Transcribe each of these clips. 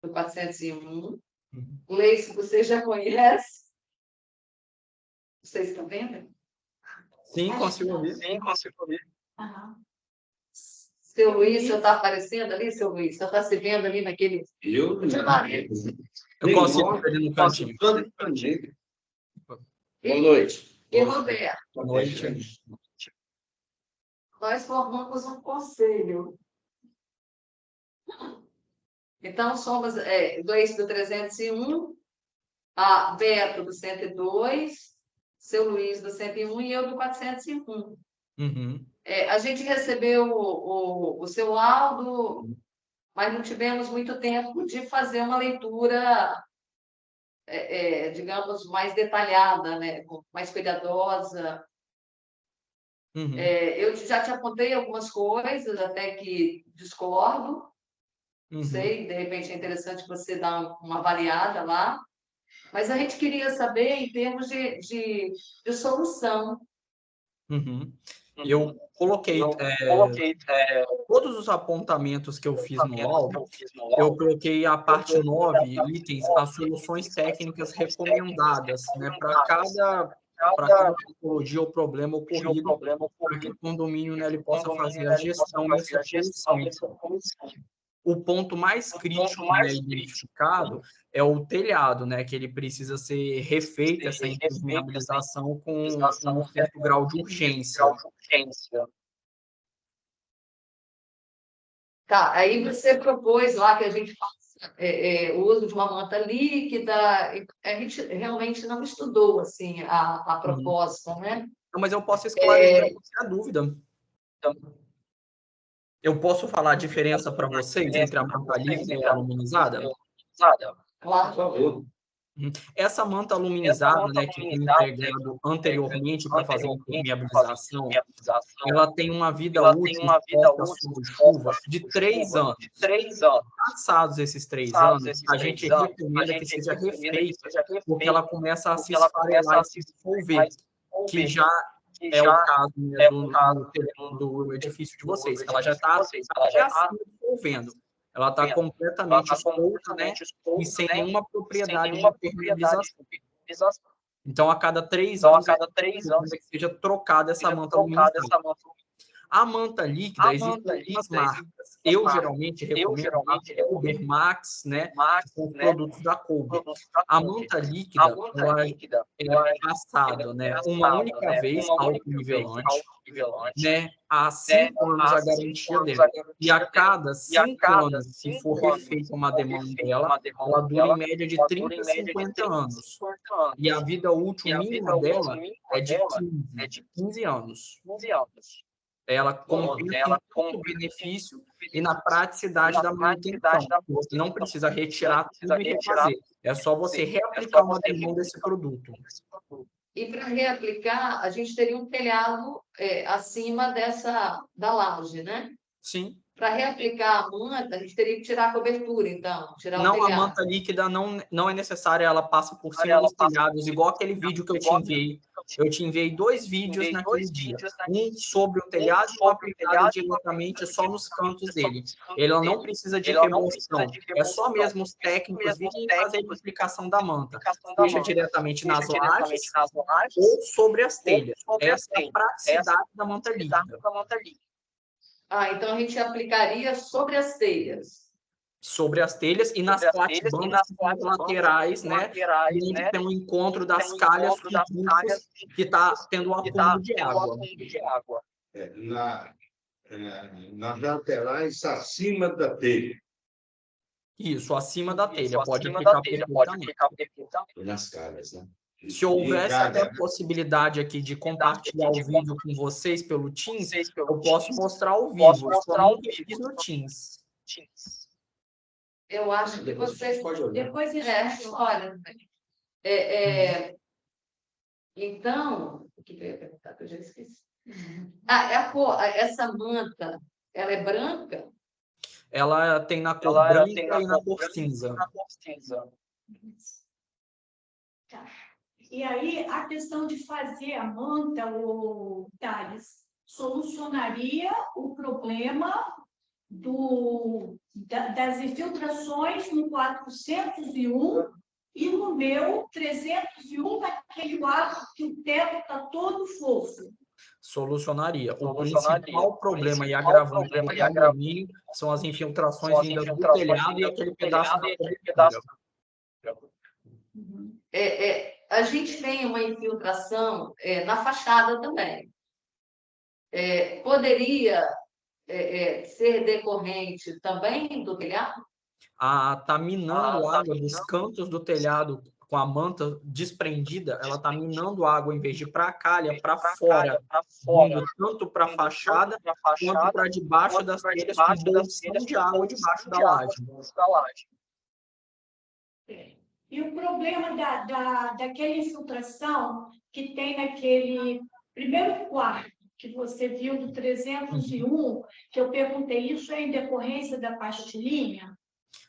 do 401. Uhum. Gleice, você já conhece? Vocês estão vendo? Sim, consigo ouvir. Sim, consigo ouvir. Seu Luiz, você está aparecendo ali, seu Luiz? Você está se vendo ali naquele... Eu consigo ver ali no cantinho. Boa noite. E Roberto, Boa noite. nós formamos um conselho. Então, somos Gleice do 301, a Beto do 102, seu Luiz do 101 e eu do 401. Uhum. A gente recebeu o seu laudo, mas não tivemos muito tempo de fazer uma leitura, digamos, mais detalhada, né? Mais cuidadosa. Uhum. Eu já te apontei algumas coisas, até que discordo. Não Uhum. sei, de repente é interessante você dar uma avaliada lá. Mas a gente queria saber em termos de solução. Uhum. Eu coloquei todos os apontamentos que eu fiz no laudo, eu coloquei a parte 9, itens, as soluções técnicas recomendadas, né, para cada patologia ou problema ocorrido, para que o condomínio, né, ele possa fazer a gestão e essa solução. O ponto mais crítico, né, identificado é o telhado, né, que ele precisa ser refeito, essa impermeabilização com um certo grau de urgência. Tá, aí você propôs lá que a gente faça o uso de uma manta líquida. A gente realmente não estudou assim a proposta, né? Não, mas eu posso esclarecer a dúvida. Eu posso falar a diferença para vocês entre a manta líquida e a aluminizada? Claro. Por favor. Essa manta aluminizada, né, que foi empregado anteriormente para fazer a impermeabilização, ela tem uma vida útil exposta à sol e chuva de 3 anos. Passados esses 3 anos, a gente recomenda que seja refeita, porque ela começa a se esfarelar e se dissolver, que já é o caso, né, do edifício de vocês. Ela já está até assim dissolvendo. Ela está completamente solta, né, e sem nenhuma propriedade de impermeabilização. Então, a cada 3 anos, que seja trocada essa manta aluminizada. A manta líquida, existem algumas marcas. Eu, geralmente, recomendo a Kober Max, né, que são os produtos da Kober. A manta líquida, ela é passada, né, uma única vez autonivelante, né, há 5 anos a garantia dela. E a cada 5 anos, se for refeita uma demanda dela, ela dura em média de 30 a 50 anos. E a vida útil mínima dela é de 15 anos. Ela compensa em custo-benefício e na praticidade da manutenção. Você não precisa retirar tudo e refazer. É só você reaplicar uma demanda desse produto. E para reaplicar, a gente teria um telhado acima da laje, né? Sim. Para reaplicar a manta, a gente teria que tirar a cobertura, então, tirar o Não, telhado. a manta líquida não é necessária, ela passa por cima dos telhados, igual aquele vídeo que eu te enviei. Eu te enviei 2 vídeos naquele dia. Um sobre o telhado e um aplicado diretamente só nos cantos dele. Ela não precisa de remoção. É só mesmo os técnicos virem fazer a aplicação da manta. Seja diretamente nas lajes ou sobre as telhas. Essa é a praticidade da manta líquida. Então a gente aplicaria sobre as telhas. Sobre as telhas e nas platibandas laterais, né? Onde tem um encontro das calhas com tufos que está tendo um acúmulo de água. Nas laterais, acima da telha. Isso, acima da telha. Pode aplicar perfeitamente. Nas calhas, né? Se houvesse até a possibilidade aqui de compartilhar o vídeo com vocês pelo Teams, eu posso mostrar ao vivo. Eu só não fiz no Teams. Eu acho que vocês... Depois olha... Então, o que eu ia perguntar que eu já esqueci? Essa manta, ela é branca? Ela tem na cor branca e na cor cinza. Tá. E aí, a questão de fazer a manta, o Thales, solucionaria o problema das infiltrações no 401 e no meu 301, naquele quadro que o teto está todo fofo. Solucionaria. O principal problema e agravante do condomínio são as infiltrações vindas do telhado e aquele pedaço da cobertura. A gente tem uma infiltração na fachada também. Poderia ser decorrente também do telhado? Tá minando a água dos cantos do telhado com a manta desprendida, ela está minando água em vez de para a calha, para fora, indo tanto para a fachada quanto para debaixo das telhas, com bolsão de água debaixo da laje. E o problema daquela infiltração que tem naquele primeiro quarto que você viu do 301, que eu perguntei, isso é em decorrência da pastilhinha?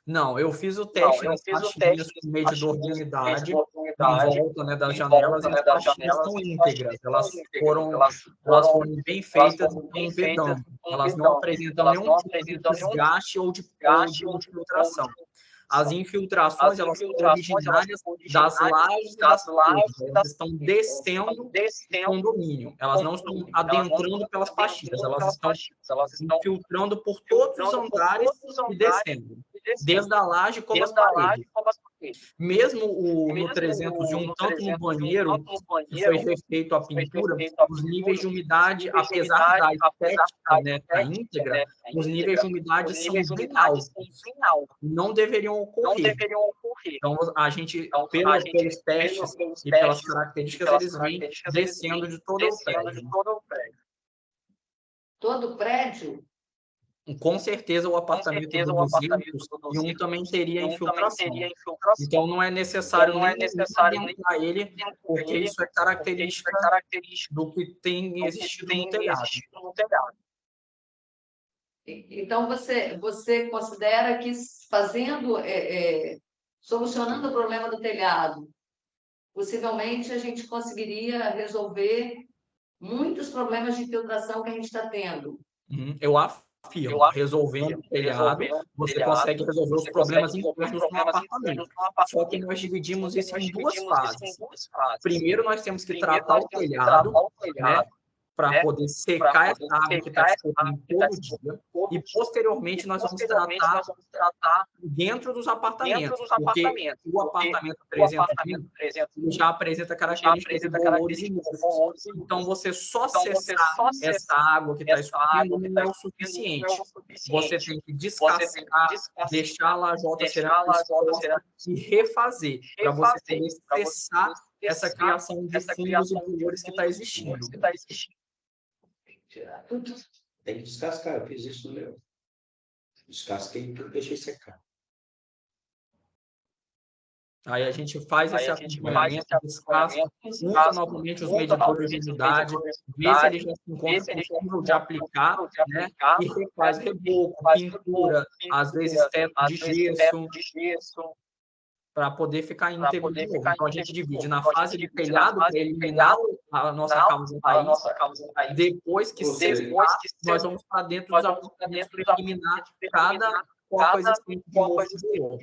Não, eu fiz o teste das pastilhinhas com medidor de umidade em volta, né, das janelas, e as pastilhas estão íntegras. Elas foram bem feitas e estão vedando. Elas não apresentam nenhum tipo de desgaste ou de infiltração. As infiltrações, elas são originárias das lajes e das telhas. Elas estão descendo o condomínio. Elas não estão adentrando pelas pastilhas. Elas estão infiltrando por todos os andares e descendo. Desde a laje como as paredes. Mesmo no 301, tanto no banheiro, que foi refeito a pintura, os níveis de umidade, apesar da estética, né, da íntegra, os níveis de umidade são bem altos. Não deveriam ocorrer. Então, a gente, pelos testes e pelas características, eles vêm descendo de todo o prédio. Todo o prédio? Com certeza o apartamento do 201 também teria infiltração. Então não é necessário nem adentrar ele, porque isso é característica do que tem existido no telhado. Então você considera que solucionando o problema do telhado, possivelmente a gente conseguiria resolver muitos problemas de infiltração que a gente está tendo? Eu afirmo, resolvendo o telhado, você consegue resolver os problemas internos no apartamento. Só que nós dividimos isso em duas fases. Primeiro, nós temos que tratar o telhado, né, para poder secar essa água que está escorrendo todo dia. E, posteriormente, nós vamos tratar dentro dos apartamentos, porque o apartamento 301 já apresenta características de bolores e mofos. Então, você só cessar essa água que está escorrendo não é o suficiente. Você tem que descascar, deixar a lajota cerâmica e refazer, para você poder cessar essa criação de fungos e bolores que está existindo. Tirar tudo. Tem que descascar, eu fiz isso no meu. Descasquei tudo, deixei secar. Aí a gente faz esse acompanhamento, descasca, usa novamente os medidores de umidade, vê se ele já se encontra possível de aplicar, né? E refaz reboco, pintura, às vezes teto de gesso, para poder ficar íntegro de novo. Então a gente divide na fase de telhado para eliminar a nossa causa raiz. Depois que secar, nós vamos para dentro dos apartamentos para eliminar cada coisa de novo.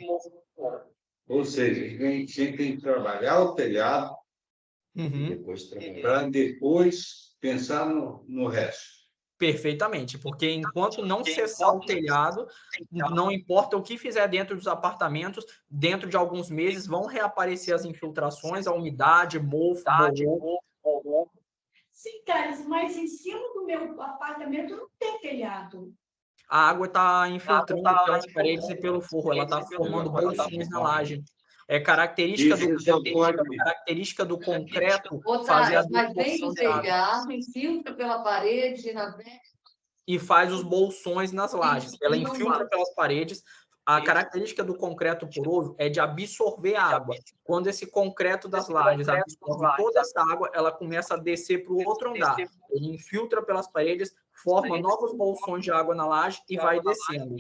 Ou seja, a gente tem que trabalhar o telhado para depois pensar no resto. Perfeitamente, porque enquanto não cessar o telhado, não importa o que fizer dentro dos apartamentos, dentro de alguns meses vão reaparecer as infiltrações, a umidade, mofo, bolor. Sim, Thales, mas em cima do meu apartamento não tem telhado. A água está infiltrando pelas paredes e pelo forro, ela está formando bolsões na laje. É característica do concreto fazer a mas vem do telhado, infiltra pela parede e faz os bolsões nas lajes. Ela infiltra pelas paredes. A característica do concreto poroso é de absorver a água. Quando esse concreto das lajes absorve toda essa água, ela começa a descer para o outro andar. Ele infiltra pelas paredes, forma novos bolsões de água na laje e vai descendo.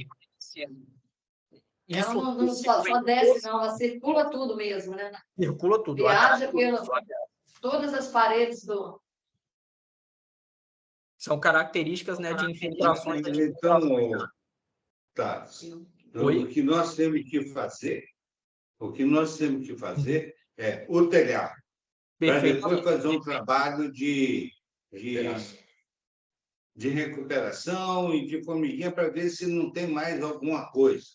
Ela não só desce, não, ela circula tudo mesmo, né? Circula tudo. Viaja pelas todas as paredes do... São características, né, de infiltrações. Tá. Oi? O que nós temos que fazer, é o telhado, para depois fazer um trabalho de recuperação e de formiguinha para ver se não tem mais alguma coisa.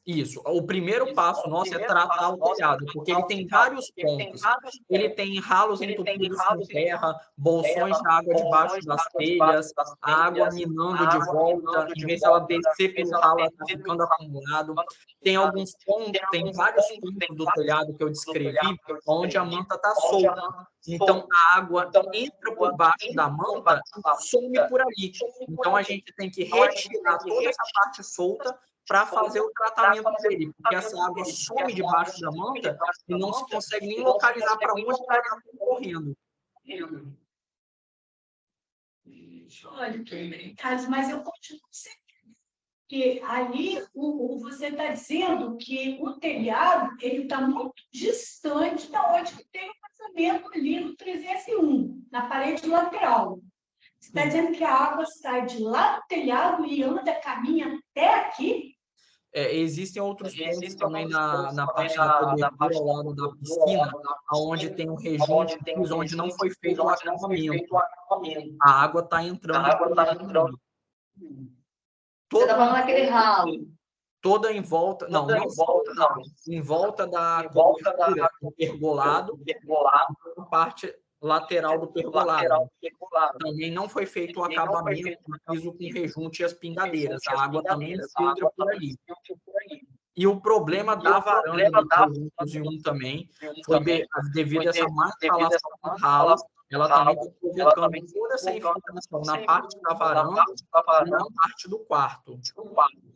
Isso. O primeiro passo nosso é tratar o telhado, porque ele tem vários pontos. Ele tem ralos entupidos com terra, bolsões de água debaixo das telhas, a água minando de volta, em vez de ela descer pelo ralo, ela está ficando acumulado. Tem alguns pontos, tem vários pontos do telhado que eu descrevi, onde a manta está solta. Então, a água entra por baixo da manta e some por ali. Então, a gente tem que retirar toda essa parte solta para fazer o tratamento dele, porque essa água some debaixo da manta e não se consegue nem localizar para onde ela está correndo. Olha, Carlos, mas eu continuo sem. Porque ali você está dizendo que o telhado ele está muito distante da onde que tem o vazamento ali no 301, na parede lateral. Você está dizendo que a água sai de lá do telhado e anda, caminha até aqui? Existem outros pontos também na parte da cobertura, ao lado da piscina, onde tem um rejunte, onde não foi feito o acabamento. A água está entrando. Você está falando daquele ralo. Toda em volta, não volta, não. Em volta da cobertura, do pergolado, a parte lateral do pergolado. Também não foi feito o acabamento do piso com rejunte e as pingadeiras. A água também filtra por ali. E o problema da varanda do 301 também foi devido a essa má instalação do ralo. Ela também está provocando toda essa infiltração na parte da varanda e na parte do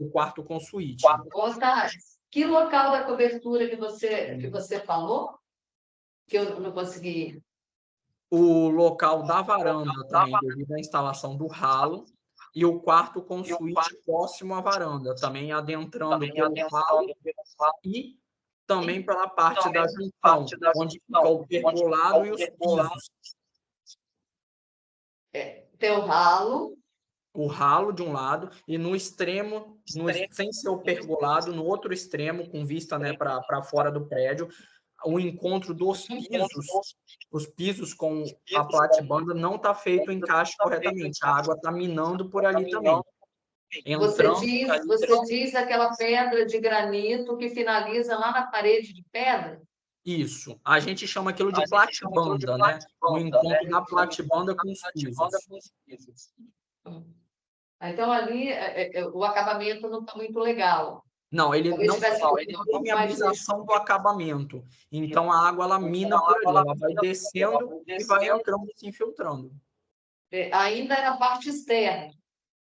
quarto com suíte. Que local da cobertura que você falou? Que eu não consegui. O local da varanda também, devido à instalação do ralo, e o quarto com suíte próximo à varanda, também adentrando pelo ralo e também pela parte da junção, onde fica o pergolado e os pisos. Tem o ralo. O ralo de um lado, e no extremo, sem ser o pergolado, no outro extremo, com vista, né, para fora do prédio, o encontro dos pisos, os pisos com a platibanda não está feito o encaixe corretamente. A água está minando por ali também. Você diz aquela pedra de granito que finaliza lá na parede de pedra? Isso. A gente chama aquilo de platibanda, né? O encontro da platibanda com os pisos. Então, ali, o acabamento não está muito legal. Não, ele não tem a permeabilização do acabamento. Então, a água, ela mina por ali. Ela vai descendo e vai entrando, se infiltrando. Ainda é na parte externa.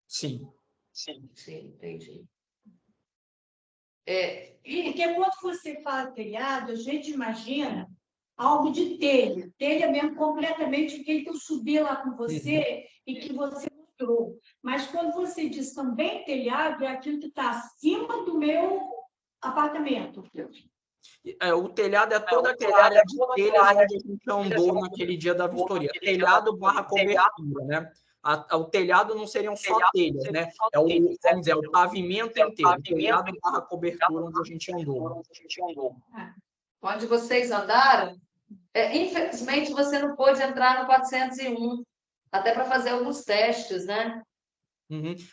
Sim. Sim, entendi. Porque quando você fala telhado, a gente imagina algo de telha. Telha mesmo, completamente aquele que eu subi lá com você e que você mostrou. Mas quando você diz também telhado, é aquilo que está acima do meu apartamento. O telhado é toda aquela área de telhas onde a gente andou naquele dia da vistoria. Telhado / cobertura, né? O telhado não seriam só telhas, né? Vamos dizer, o pavimento inteiro. Telhado / cobertura onde a gente andou. Onde vocês andaram, infelizmente você não pôde entrar no 401, até para fazer alguns testes, né?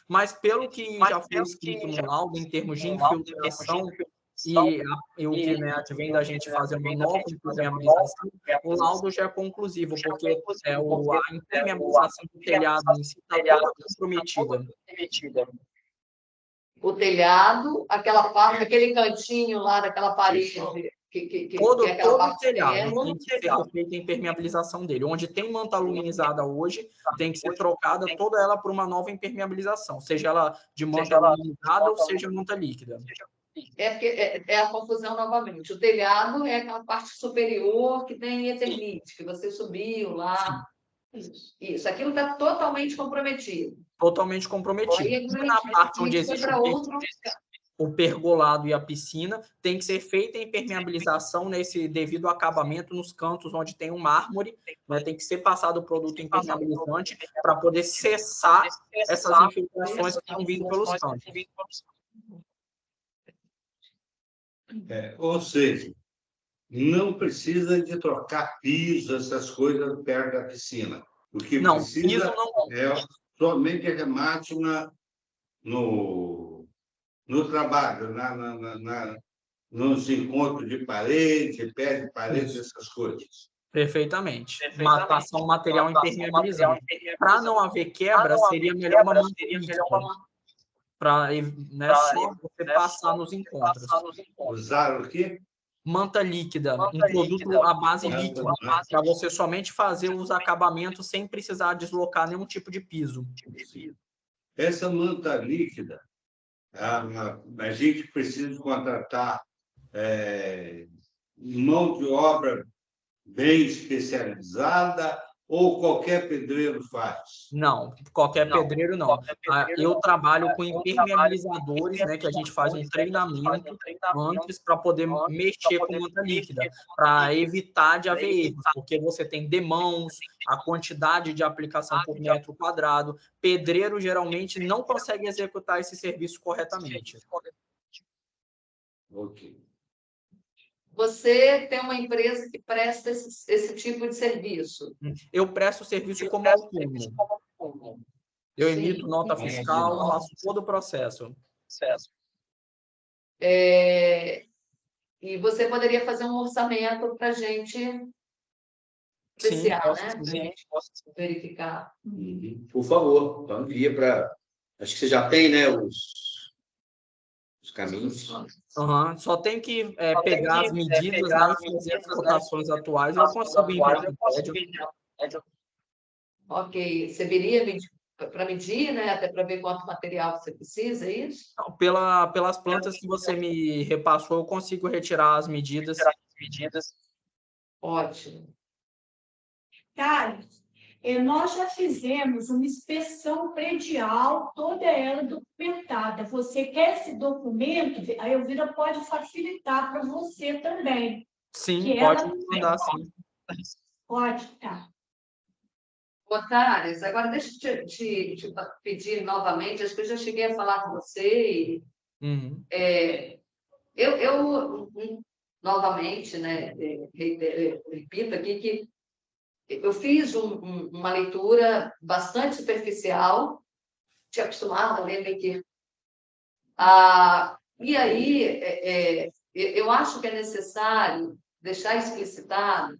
Mas pelo que já foi escrito no laudo, em termos de infiltração, e o que, né, advém da gente fazer uma nova impermeabilização, o laudo já é conclusivo, porque a impermeabilização do telhado em si está toda comprometida. O telhado, aquela parte, aquele cantinho lá daquela parede, todo o telhado tem que ser feita a impermeabilização dele. Onde tem manta aluminizada hoje, tem que ser trocada toda ela por uma nova impermeabilização, seja ela de manta aluminizada ou seja manta líquida. Porque é a confusão novamente. O telhado é aquela parte superior que tem eternite, que você subiu lá. Isso. Aquilo está totalmente comprometido. Totalmente comprometido. E na parte onde existe o pergolado e a piscina, tem que ser feita a impermeabilização nesse devido acabamento nos cantos onde tem um mármore, né? Tem que ser passado o produto impermeabilizante para poder cessar essas infiltrações que estão vindo pelos cantos. Ou seja, não precisa de trocar piso, essas coisas perto da piscina. O que Não, piso precisa não. é somente remate no trabalho, nos encontros de parede, pé de parede, Isso. essas coisas. Perfeitamente. Passar um material impermeabilizante. Para não haver quebra, seria melhor uma manta líquida. Para, né, só você passar nos encontros. Usar o quê? Manta líquida, um produto à base líquida, para você somente fazer os acabamentos sem precisar deslocar nenhum tipo de piso. Essa manta líquida, a gente precisa contratar mão de obra bem especializada ou qualquer pedreiro faz? Não, qualquer pedreiro não. Eu trabalho com impermeabilizadores, né, que a gente faz um treinamento antes para poder mexer com manta líquida, para evitar de haver erros, porque você tem demãos, a quantidade de aplicação por metro quadrado. Pedreiro geralmente não consegue executar esse serviço corretamente. Ok. Você tem uma empresa que presta esse tipo de serviço? Eu presto serviço como autônomo. Eu emito Sim. nota fiscal, faço todo o processo. E você poderia fazer um orçamento para a gente Sim, apreciar, posso né? sim. Verificar. Por para então envia para. Acho que você já tem, né, os caminhos. Uhum. Só tem que pegar as medidas, né, e fazer as cotações atuais e eu consigo enviar para o prédio. Ok. Você viria para medir, né? Até para ver quanto material você precisa, é isso? Pelas plantas que você me repassou, eu consigo retirar as medidas. Ótimo. Carlos, nós já fizemos uma inspeção predial, toda ela documentada. Você quer esse documento? A Elvira pode facilitar para você também. Sim, pode me mandar, sim. Pode, tá. Otários, agora deixa eu te pedir novamente, acho que eu já cheguei a falar com você. Uhum. Eu novamente, né, repito aqui que eu fiz uma leitura bastante superficial, tinha acostumado a ler meio que. E aí, eu acho que é necessário deixar explicitado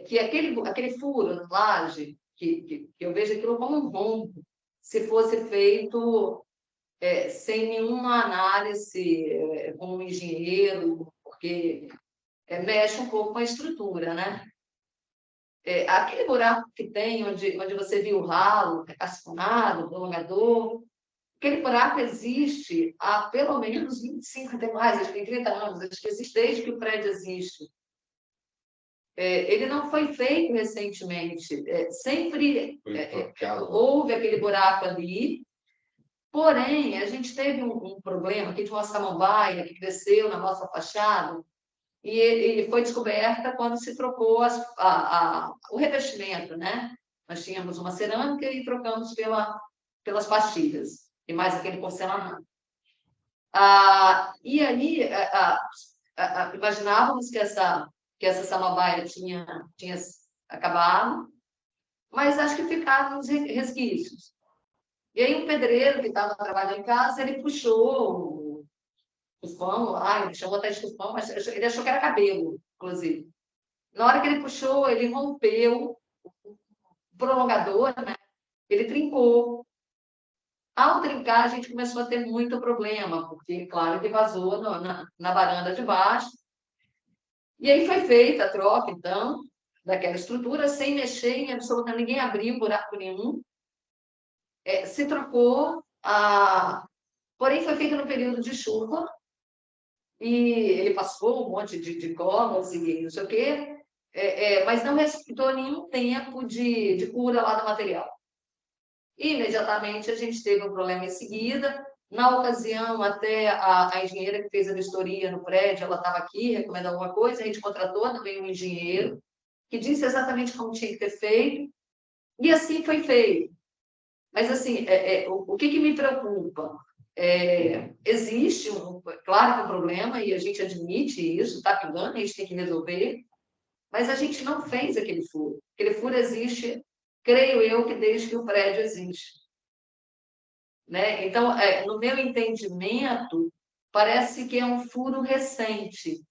que aquele furo na laje, que eu vejo aquilo como um rombo, se fosse feito sem nenhuma análise com um engenheiro, porque mexe um pouco com a estrutura, né? Aquele buraco que tem, onde você viu o ralo, casconado, prolongador, aquele buraco existe há pelo menos 25, até mais, acho que tem 30 anos, acho que existe desde que o prédio existe. Ele não foi feito recentemente, sempre houve aquele buraco ali, porém, a gente teve um problema aqui de uma samambaia que cresceu na nossa fachada, e foi descoberta quando se trocou o revestimento, né? Nós tínhamos uma cerâmica e trocamos pelas pastilhas, e mais aquele porcelanato. E aí, imaginávamos que essa samambaia tinha acabado, mas acho que ficaram os resquícios. E aí, um pedreiro que estava trabalhando em casa, ele puxou tufão lá, ele chamou até de tufão, mas ele achou que era cabelo, inclusive. Na hora que ele puxou, ele rompeu o prolongador, né? Ele trincou. Ao trincar, a gente começou a ter muito problema, porque, claro, que vazou na varanda de baixo. E aí foi feita a troca, então, daquela estrutura, sem mexer em absolutamente ninguém, abriu buraco nenhum. Se trocou, porém foi feito no período de chuva, e ele passou um monte de colas e não sei o quê, mas não respeitou nenhum tempo de cura lá do material. Imediatamente a gente teve um problema em seguida. Na ocasião, até a engenheira que fez a vistoria no prédio, ela estava aqui, recomendando alguma coisa, a gente contratou também um engenheiro, que disse exatamente como tinha que ter feito, e assim foi feito. Mas, assim, o que me preocupa? Existe, claro que um problema, e a gente admite isso, está pegando, a gente tem que resolver, mas a gente não fez aquele furo. Aquele furo existe, creio eu, que desde que o prédio existe. Né? Então, no meu entendimento, parece que é um furo recente.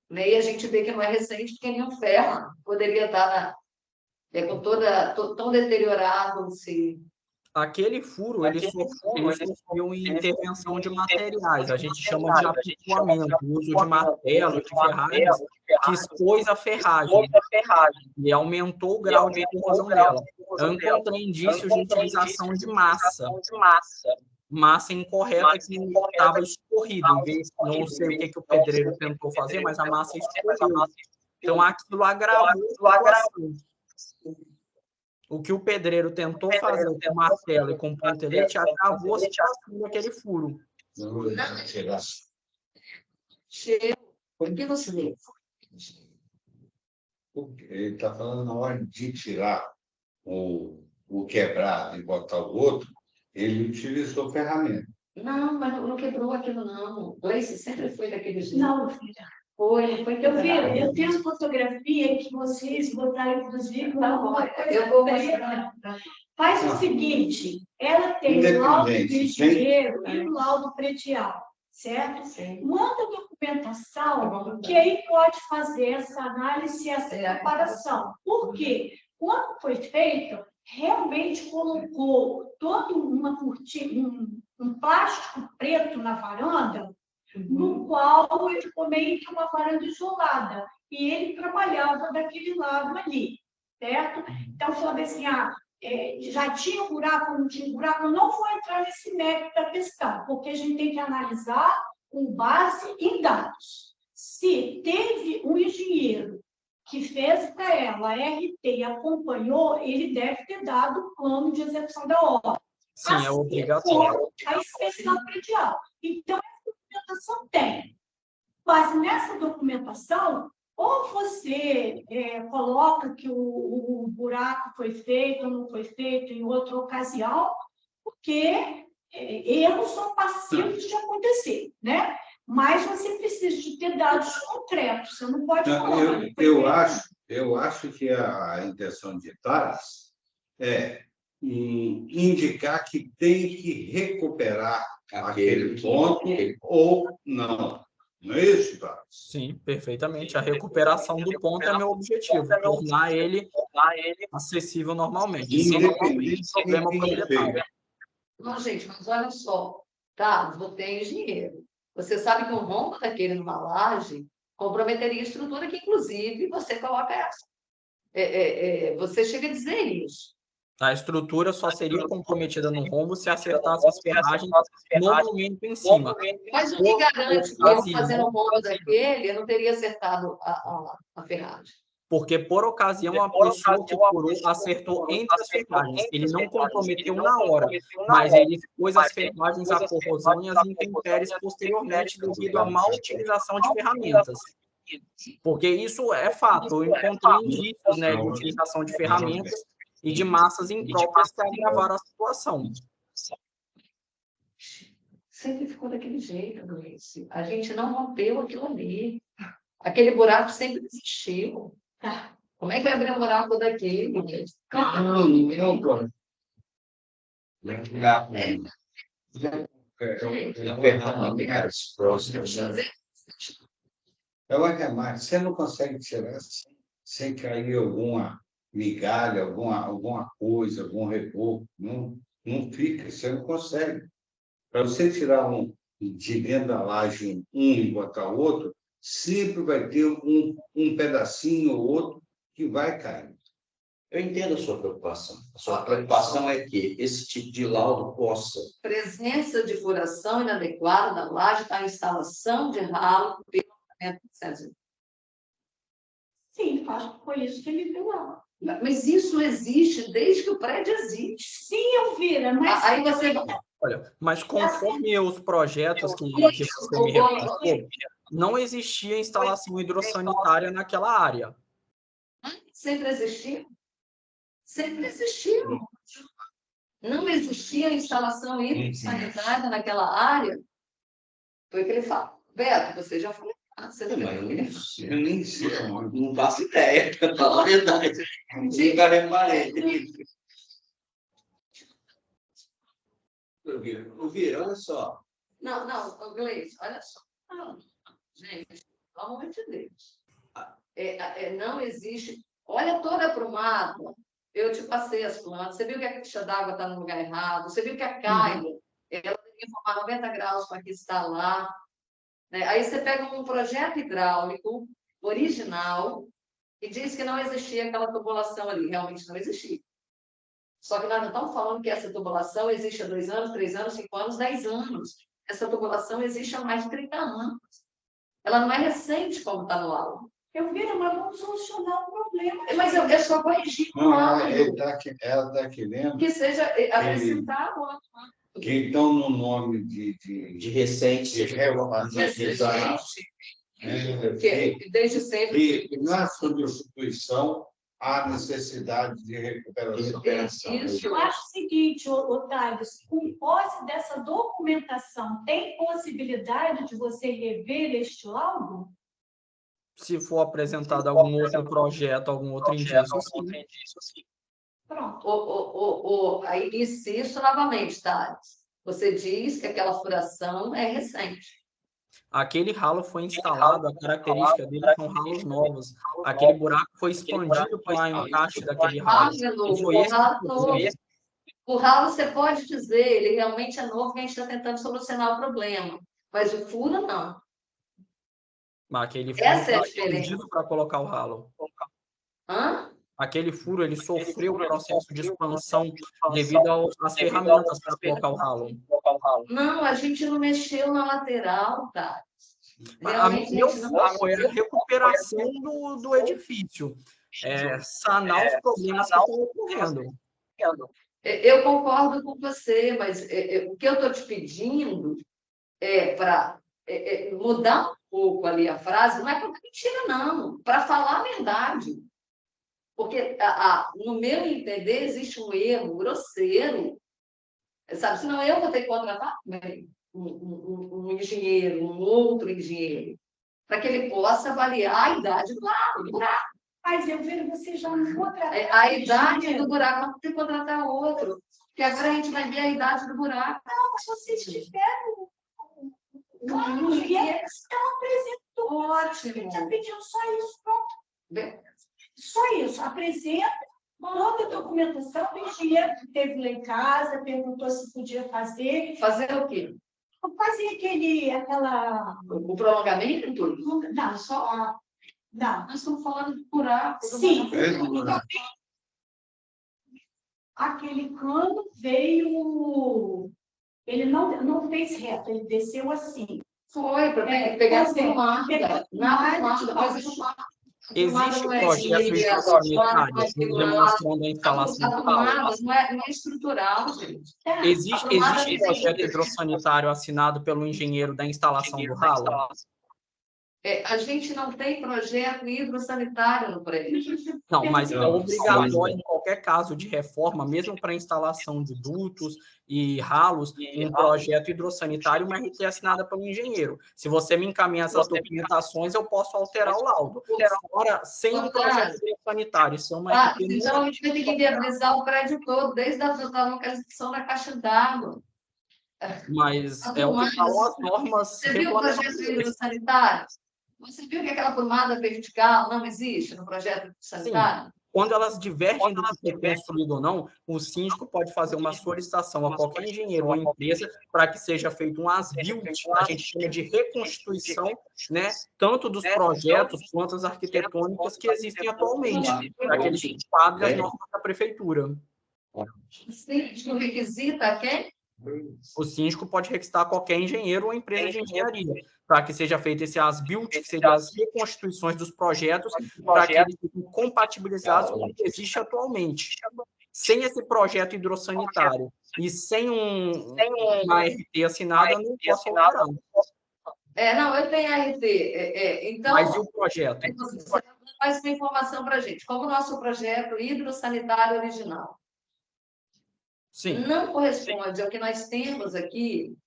Né? E a gente vê que não é recente, porque nenhum ferro poderia estar com tão deteriorado. Aquele furo, ele sofreu em intervenção de materiais, a gente chama de apicoamento, o uso de martelo, de ferragens, que expôs a ferragem e aumentou o grau de corrosão dela. Eu encontrei indícios de utilização de massa incorreta que estava escorrida, em vez, não sei o que o pedreiro tentou fazer, mas a massa escorreu. Então, aquilo agravou a situação. O que o pedreiro tentou fazer com martelo e com pontelete agravou a situação daquele furo. Por que você lê? Ele está falando na hora de tirar o quebrado e botar o outro, ele utilizou ferramenta. Não, mas não quebrou aquilo, não. O Gleice sempre foi daquele jeito. Não, filha. Foi quebrado. Eu tenho fotografia que vocês botaram, inclusive, alguma coisa. Eu vou mostrar. Faz o seguinte, ela tem o laudo do engenheiro e o laudo predial, certo? Sim. Manda a documentação, que aí pode fazer essa análise e essa comparação. Por quê? Quando foi feito, realmente colocou toda uma cortina, um plástico preto na varanda, no qual ele ficou meio que uma varanda isolada. E ele trabalhava daquele lado ali, certo? Então, falando assim, já tinha um buraco, não tinha buraco, eu não vou entrar nesse mérito da questão, porque a gente tem que analisar com base em dados. Se teve um engenheiro que fez para ela a RT e acompanhou, ele deve ter dado o plano de execução da obra. Sim, assim, é obrigatório. A inspeção predial. Então, essa documentação tem. Mas nessa documentação, ou você coloca que o buraco foi feito ou não foi feito em outra ocasião, porque erros são passíveis de acontecer, né? Mas você precisa de ter dados concretos, você não pode falar. Eu acho que a intenção de Thales é indicar que tem que recuperar aquele ponto ou não. Não é isso, Thales? Sim, perfeitamente. A recuperação do ponto é meu objetivo, tornar ele acessível normalmente. Se não tem problema proprietário. Não, gente, mas olha só, tá? Você é engenheiro. Você sabe que um rombo daquele numa laje comprometeria a estrutura, que inclusive você coloca essa. Você chega a dizer isso. A estrutura só seria comprometida no rombo se acertasse as ferragens no momento em cima. Mas o que garante que eu, fazendo um rombo daquele, eu não teria acertado a ferragem? Porque, por ocasião, a pessoa que furou acertou entre as ferragens. Ele não comprometeu na hora, mas ele expôs as ferragens à corrosão e às intempéries posteriormente devido à má utilização de ferramentas. Porque isso é fato. Eu encontrei indícios, né, de utilização de ferramentas e de massas impróprias que agravaram a situação. Sempre ficou daquele jeito, Gleice. A gente não rompeu aquilo ali. Aquele buraco sempre existiu. Como é que vai abrir um buraco daquele? É o arremate. Você não consegue tirar sem cair alguma migalha, alguma coisa, algum reboco. Não fica, você não consegue. Para você tirar de dentro da laje e botar outro, sempre vai ter um pedacinho ou outro que vai cair. Eu entendo a sua preocupação. A sua preocupação é que esse tipo de laudo possa... Presença de furação inadequada da laje para a instalação de ralo pelo orçamento do César. Sim, acho que foi isso que ele viu lá. Mas isso existe desde que o prédio existe. Sim, Elvira, mas... Aí você... Olha, mas conforme os projetos que você me repassou, não existia instalação hidrossanitária naquela área. Sempre existiu. Sempre existiu. Não existia instalação hidrossanitária naquela área. Foi o que ele fala. Beto, você já foi. Você Mas Eu nem sei. não faço ideia, para falar a verdade. Nunca reparei. Ouvir, olha só. Não, Gleice, olha só. Não, gente, pelo amor de Deus. Não existe. Olha toda para o mato. Eu te passei as plantas. Você viu que a caixa d'água está no lugar errado. Você viu que a calha, ela tem que formar 90 graus para que está lá. Né? Aí você pega um projeto hidráulico original e diz que não existia aquela tubulação ali. Realmente não existia. Só que nós não estamos falando que essa tubulação existe há 2 anos, 3 anos, 5 anos, 10 anos. Essa tubulação existe há mais de 30 anos. Ela não é recente como está no laudo. Elvira, mas vamos solucionar o problema. Mas eu só corrigir o Não, laudo. ela está querendo Que seja acrescentado. que estão no nome De recente, de reformação Que desde sempre. que na substituição há necessidade de recuperação. Isso. Eu acho o seguinte, Otávio, com posse dessa documentação, tem possibilidade de você rever este laudo? Se for apresentado algum outro projeto, algum outro indício, sim. Pronto. Aí insisto novamente, Thales. Você diz que aquela furação é recente. Aquele ralo foi instalado, a característica dele são ralos novos. Aquele buraco foi expandido para o encaixe daquele ralo. E foi esse que novo. O ralo, você pode dizer, ele realmente é novo, que a gente está tentando solucionar o problema. Mas o furo, não. Aquele furo Essa é a foi diferença. expandido para colocar o ralo. Hã? Aquele furo, ele sofreu o processo de expansão devido às ferramentas para colocar o ralo. Não, a gente não mexeu na lateral, tá? Meu foco foi a recuperação do edifício. Sanar os problemas que estão ocorrendo. Eu concordo com você, mas o que eu estou te pedindo é para mudar um pouco ali a frase, não é para mentira, não, para falar a verdade. Porque, no meu entender, existe um erro grosseiro, sabe? Senão eu vou ter que contratar um engenheiro, um outro engenheiro, para que ele possa avaliar a idade do buraco. Mas eu vejo você já não contratar. A idade do buraco, não tem que contratar outro. Porque agora a gente vai ver a idade do buraco. Não, se vocês tiveram claro, engenheiro, estão apresentou. Ótimo. Ele está pedindo só isso, pronto. Bem, Só isso. Apresenta toda a documentação do engenheiro que teve lá em casa, perguntou se podia fazer. fazer o quê? Fazer aquela... O prolongamento? Tudo? Não, só... Não. Nós estamos falando de buraco. Sim. Aquele cano veio... Ele não fez reto, ele desceu assim. Foi, para pegar a tomada. Na Existe projeto hidrossanitário demonstrando a instalação do ralo? Não é estrutural, gente. Existe projeto hidrossanitário assinado pelo engenheiro da instalação do ralo? A gente não tem projeto hidrossanitário no prédio. Não, mas é obrigatório em qualquer caso de reforma, mesmo para instalação de dutos e ralos, um projeto hidrossanitário, uma RT assinada pelo engenheiro. Se você me encaminhar essas documentações, eu posso alterar o laudo. Fora, sem um projeto hidrossanitário, isso é uma RT. Então, a gente vai ter que viabilizar o prédio todo, desde a localização da caixa d'água. Mas é o que falam as normas. Você viu o projeto hidrossanitário? Você viu que aquela tomada vertical não existe no projeto sanitário? Sim. Quando elas divergem do que foi construído ou não, o síndico pode fazer uma solicitação a qualquer engenheiro ou empresa para que seja feito um as-built, a gente chama de reconstituição, né, tanto dos projetos quanto as arquitetônicas que existem atualmente, para que eles enquadrem as normas da prefeitura. O síndico requisita quem? O síndico pode requisitar qualquer engenheiro ou empresa de engenharia, para que seja feito esse as-built, que seriam as reconstituições dos projetos, para que eles fiquem compatibilizados com o que existe atualmente. Sem esse projeto hidrossanitário e sem uma RT assinada, eu não posso alterar. Não, eu tenho RT. Então, mas e o projeto? Você faz uma informação para a gente. Como o nosso projeto hidrossanitário original. Sim. não corresponde ao que nós temos aqui.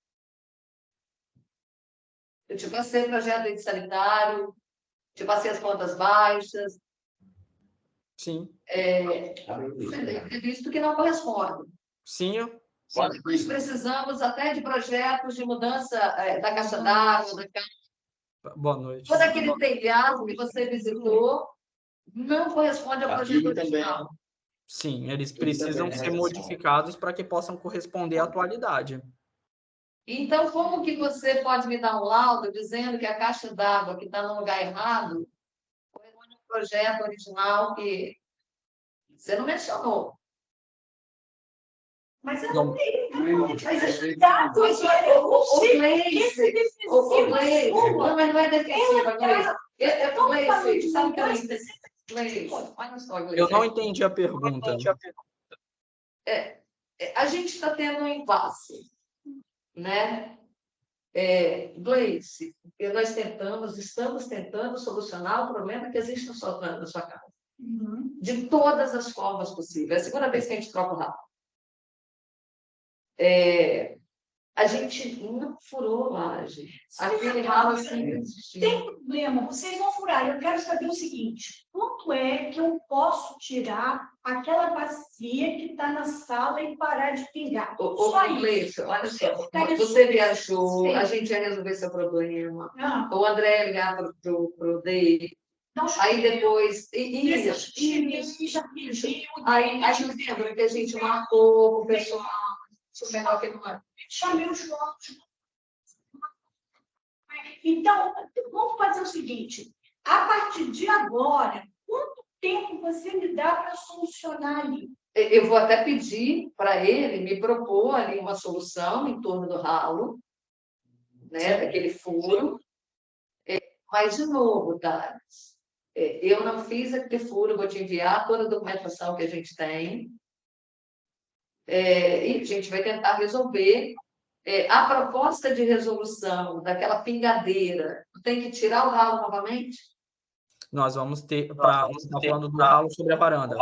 Eu te passei o projeto de sanitário, te passei as contas baixas, Sim. é visto que não corresponde. Sim. Nós precisamos até de projetos de mudança da caixa d'água, Boa noite. todo aquele telhado que você visitou não corresponde ao projeto original. Sim, eles precisam ser modificados para que possam corresponder à atualidade. Então, como que você pode me dar um laudo dizendo que a caixa d'água que está no lugar errado corresponde ao projeto original que você não mencionou? Mas eu Não. não tenho. Mas Os dados, O Gleice, não, mas não é defensiva, Gleice, sabe o que eu entendi? Gleice, olha só, Gleice. Eu não entendi a pergunta. A gente está tendo um impasse, né? Gleice, nós estamos tentando solucionar o problema que existe na sua casa. De todas as formas possíveis. É a segunda vez que a gente troca o ralo. A gente não furou laje. Aquele ralo sempre existiu. Tem problema, vocês vão furar. Eu quero saber o seguinte: quanto é que eu posso tirar aquela bacia que está na sala e parar de pingar? Só isso. Gleice, olha só. Você viajou, a gente ia resolver seu problema. O André ia ligar para o Dei. Aí depois. Isso. Aí lembra que a gente marcou o pessoal. Isso é melhor que não é. Chamei os votos. Então, vamos fazer o seguinte: a partir de agora, quanto tempo você me dá para solucionar ali? Eu vou até pedir para ele me propor ali uma solução em torno do ralo, né, daquele furo. Mas, de novo, Thales, eu não fiz aquele furo, vou te enviar toda a documentação que a gente tem. E a gente vai tentar resolver. A proposta de resolução daquela pingadeira, tem que tirar o ralo novamente? Nós vamos ter, você está falando do ralo sobre a varanda.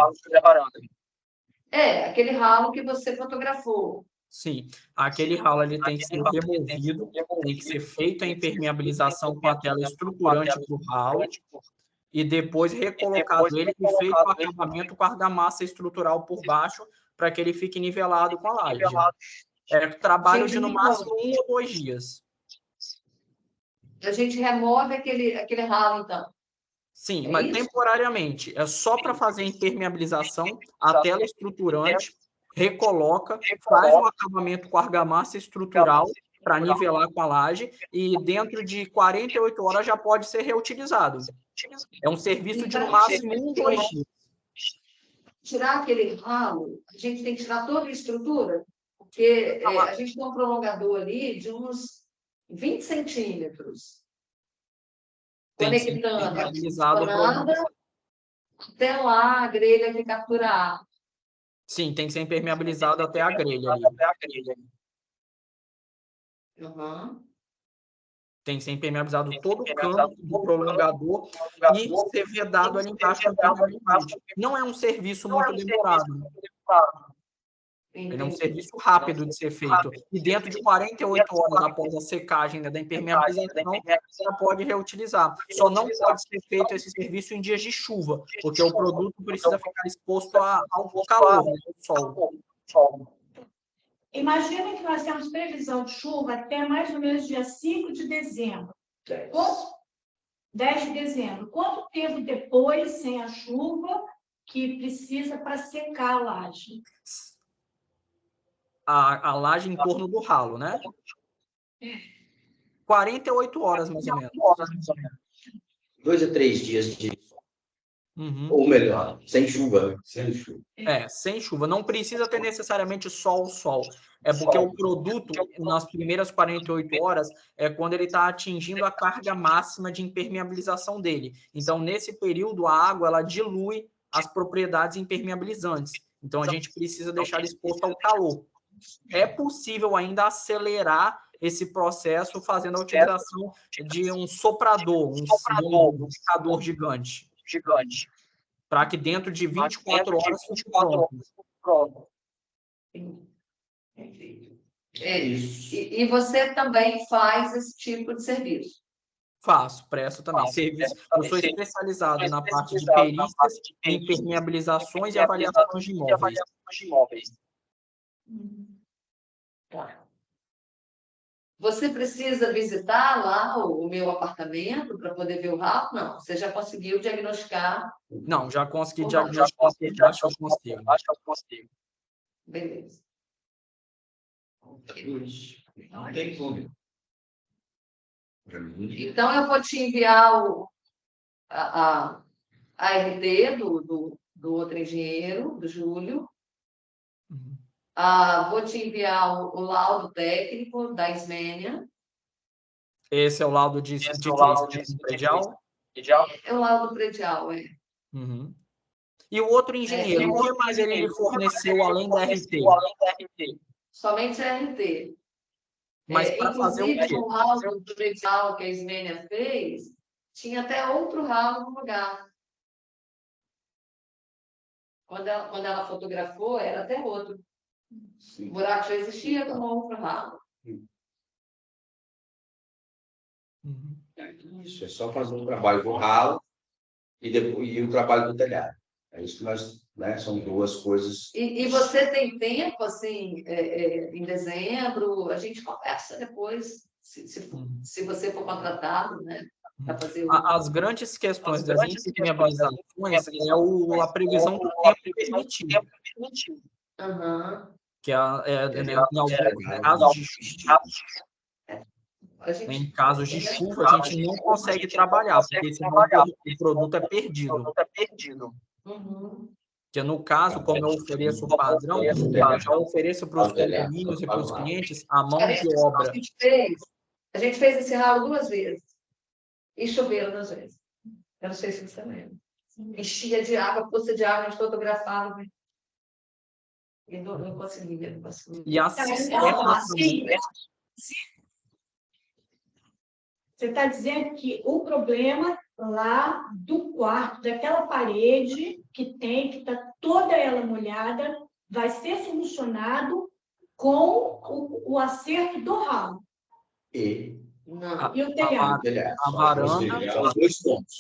Aquele ralo que você fotografou. Sim, aquele ralo ele tem que ser removido, tem que ser feita a impermeabilização com a tela estruturante do ralo e depois recolocado ele e feito o acabamento com a argamassa estrutural por baixo para que ele fique nivelado com a laje. Trabalho de no máximo 1 ou 2 dias. A gente remove aquele ralo, então. Sim, mas isso? Temporariamente. É só para fazer a impermeabilização, a tela estruturante, recoloca, faz o acabamento com argamassa estrutural para nivelar com a laje e dentro de 48 horas já pode ser reutilizado. É um serviço de no máximo 1 ou 2 dias. Tirar aquele ralo, a gente tem que tirar toda a estrutura, porque a gente tem um prolongador ali de uns 20 centímetros. Conectando até lá a grelha que capturar. Sim, tem que ser impermeabilizado até a grelha ali. Tem que ser impermeabilizado todo o canto do prolongador e ser vedado ali embaixo. Não é um serviço muito demorado. Ele é um serviço rápido de ser feito. E dentro de 48 horas após a secagem da impermeabilização, você pode reutilizar. Só não pode ser feito esse serviço em dias de chuva, porque o produto precisa ficar exposto ao calor, ao sol. Imagina que nós temos previsão de chuva até mais ou menos dia 5 de dezembro. 10 de dezembro. Quanto tempo depois, sem a chuva, que precisa para secar a laje? A laje em torno do ralo, né? 48 horas, mais ou menos. 2 a 3 dias de ou melhor, sem chuva. Sem chuva. Sem chuva. Não precisa ter necessariamente sol. É porque o produto, nas primeiras 48 horas, é quando ele está atingindo a carga máxima de impermeabilização dele. Então, nesse período, a água ela dilui as propriedades impermeabilizantes. Então, a gente precisa deixar ele exposto ao calor. É possível ainda acelerar esse processo fazendo a utilização de um soprador, um secador gigante. Para que dentro de 24 horas fique pronto. Isso. E você também faz esse tipo de serviço? Faço, presto também. Serviço. Eu sou especializado na parte de perícias, impermeabilizações e avaliações de imóveis. Tá. Você precisa visitar lá o meu apartamento para poder ver o ralo? Não, você já conseguiu diagnosticar? Não, já consegui o diagnosticar, acho que eu consigo. Beleza. Não tem como. Então, eu vou te enviar a RT do outro engenheiro, do Júlio. Uhum. Vou te enviar o laudo técnico da Ismênia. Esse é o laudo de quê? De predial? É o laudo predial, é. Uhum. E o outro engenheiro, o que mais ele lhe forneceu além da RT? Somente a RT. Mas para fazer o Inclusive, quê? no laudo predial que a Ismênia fez, tinha até outro ralo no lugar. Quando ela fotografou, era até outro. Sim. O buraco já existia com outro ralo. Uhum. Isso, é só fazer um trabalho do ralo e o trabalho do telhado. É isso que nós, né, são duas coisas. E você tem tempo, assim, em dezembro, a gente conversa depois, se você for contratado, né, para fazer As grandes questões das impermeabilizações é a previsão do tempo permitido, Aham. que em alguns casos de chuva. Em casos de chuva, a gente não consegue trabalhar, porque senão o produto é perdido. Uhum. Porque, no caso, como eu ofereço o padrão, eu já ofereço para os condomínios e para os clientes a mão de obra. A gente fez esse ralo 2 vezes. E choveram 2 vezes. Eu não sei se você lembra. Enchia de água, poça de água, a gente fotografava. E não conseguia, não conseguia. E a cisterna também. Você está dizendo que o problema lá do quarto, daquela parede que está toda ela molhada, vai ser solucionado com o acerto do ralo. E Não. E o telhado? A varanda. São os 2 pontos.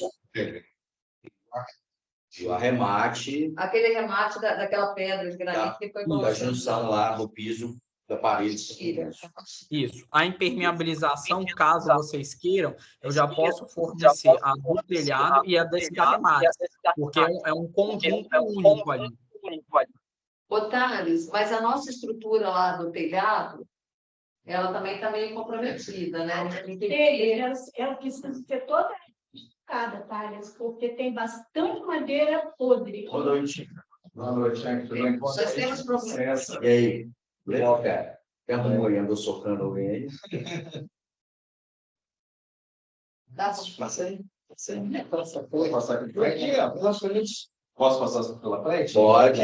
O arremate Aquele remate daquela pedra de granito que foi da colocado. junção lá do piso da parede. Isso. A impermeabilização, caso vocês queiram, eu já posso fornecer a do telhado e a desse arremate, porque é um conjunto único ali. Ô, Thales, mas a nossa estrutura lá do telhado, ela também está meio comprometida, né? Ela precisa ser toda cada Thales, porque tem bastante madeira podre. Boa noite. Boa noite, tudo bem? Nós temos problemas. E aí? Legal, cara. Tem uma mulher andou socando alguém aí? Passa aí. Passar aqui por aqui, ó. Posso passar pela frente? Pode.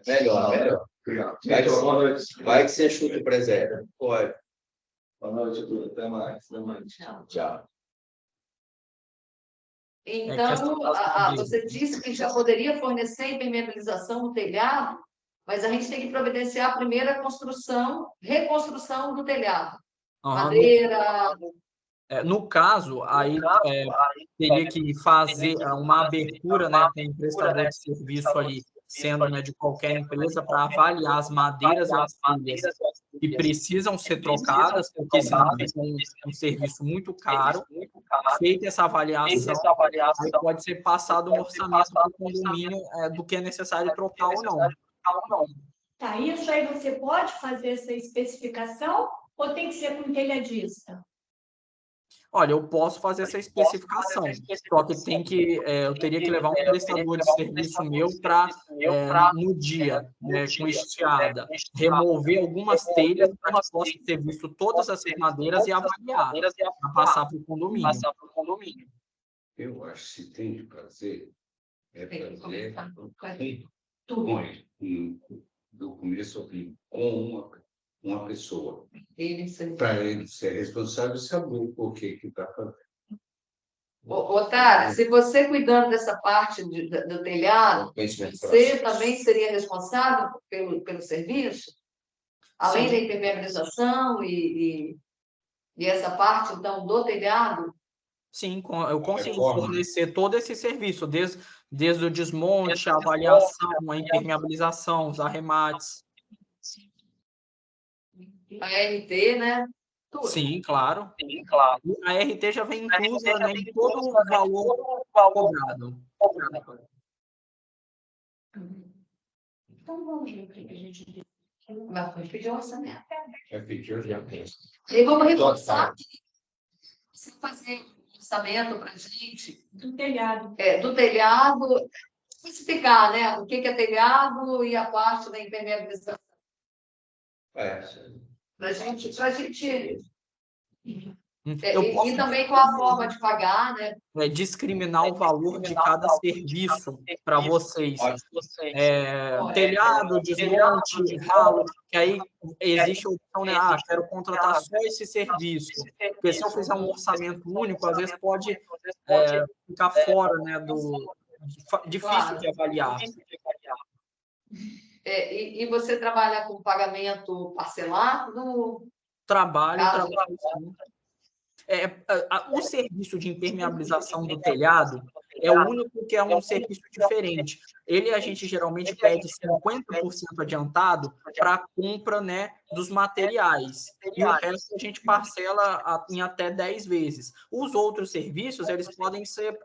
Melhor. Obrigado. Boa noite. Vai que você chuta o presério. Pode. Boa noite, tudo. Até mais. Tchau. Então, você disse que já poderia fornecer impermeabilização no telhado, mas a gente tem que providenciar primeiro a reconstrução do telhado. Madeira. No caso, aí teria que fazer uma abertura, né, com o prestador de serviço ali, sendo, né, de qualquer empresa, para avaliar as madeiras e as telhas que precisam ser trocadas, porque senão fica um serviço muito caro. Feita essa avaliação, aí pode ser passado um orçamento para o condomínio do que é necessário trocar ou não. Tá, isso aí você pode fazer essa especificação ou tem que ser com telhadista? Olha, eu posso fazer essa especificação, só que eu teria que levar um prestador de serviço meu para, no dia, né, com estiada, remover algumas telhas para que possa ter visto todas essas madeiras e avaliar, para passar para o condomínio. Eu acho que se tem que fazer, fazer do começo ao fim, com uma pessoa. Para ele ser responsável e saber o que está fazendo. Otávio, se você cuidando dessa parte do telhado, você também seria responsável pelo serviço? Além Sim. da impermeabilização e essa parte, então, do telhado? Sim, eu consigo Reforma. fornecer todo esse serviço, desde o desmonte, a avaliação, a impermeabilização, os arremates. A RT, né? Tudo. Sim, claro. A RT já vem inclusa, né, em todo o valor cobrado. Então vamos ver o que a gente tem. Mas foi pedir orçamento. É pedir já. E vamos reforçar se fazer orçamento para a gente Do telhado. do telhado, especificar, né? O que é telhado e a parte da impermeabilização. Para a gente Eu posso e também com a forma de pagar, né? discriminar o valor de cada serviço para vocês. Telhado, desmonte, ralo, que aí existe a opção, né? Quero contratar só esse serviço. Porque se eu fizer um orçamento único, às vezes pode ficar fora, né, difícil de avaliar. E você trabalha com pagamento parcelado? Trabalho Caso- sim. O serviço de impermeabilização do telhado é o único que é um serviço diferente. Ele a gente geralmente pede 50% adiantado para a compra, né, dos materiais. E o resto a gente parcela em até 10 vezes. Os outros serviços, eles podem ser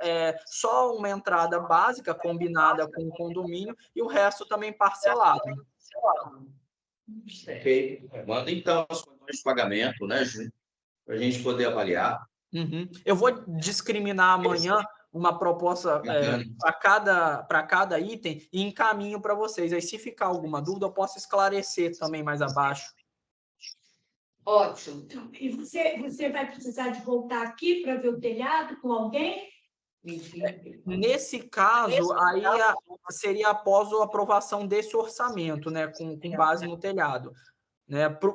só uma entrada básica combinada com o condomínio e o resto também parcelado. Ok. Manda então as condições de pagamento, né, Júnior? Para a gente poder avaliar. Uhum. Eu vou discriminar amanhã uma proposta para cada item e encaminho para vocês. Aí, se ficar alguma dúvida, eu posso esclarecer também mais abaixo. Ótimo. Então, e você vai precisar de voltar aqui para ver o telhado com alguém? Nesse caso, aí seria após a aprovação desse orçamento, né, com base no telhado. Né? Para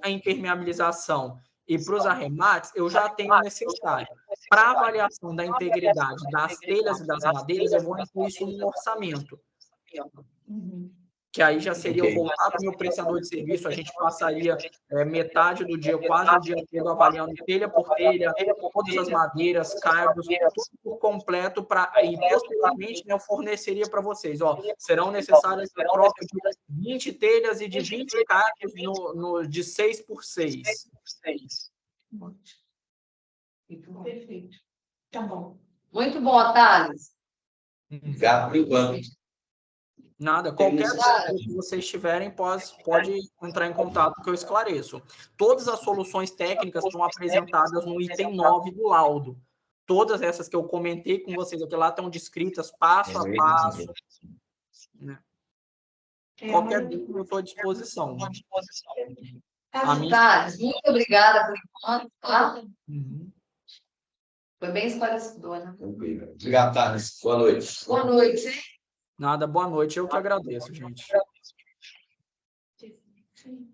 a impermeabilização e para os arremates, eu já tenho o necessário. Para a avaliação da integridade das telhas e das madeiras, eu vou incluir isso no orçamento. Que aí já seria eu voltar para o meu prestador de serviço, a gente passaria metade do dia, quase o dia todo, avaliando telha por telha, todas as madeiras, cargos, tudo por completo, e posteriormente eu forneceria para vocês. Serão necessárias a troca de 20 telhas e de 20 cargos de 6x6. Perfeito. Tá bom. Muito bom, Thales. Obrigado por enquanto. Nada, qualquer dúvida que vocês tiverem, pode entrar em contato que eu esclareço. Todas as soluções técnicas estão apresentadas no item 9 do laudo. Todas essas que eu comentei com vocês aqui lá estão descritas passo a passo. Né? Qualquer dúvida, eu estou à disposição. Thales, muito obrigada por enquanto. Tá? Uhum. Foi bem esclarecedor, né? Obrigado, Thales. Boa noite. Boa noite, hein? Nada, boa noite. Eu que agradeço, gente. Sim.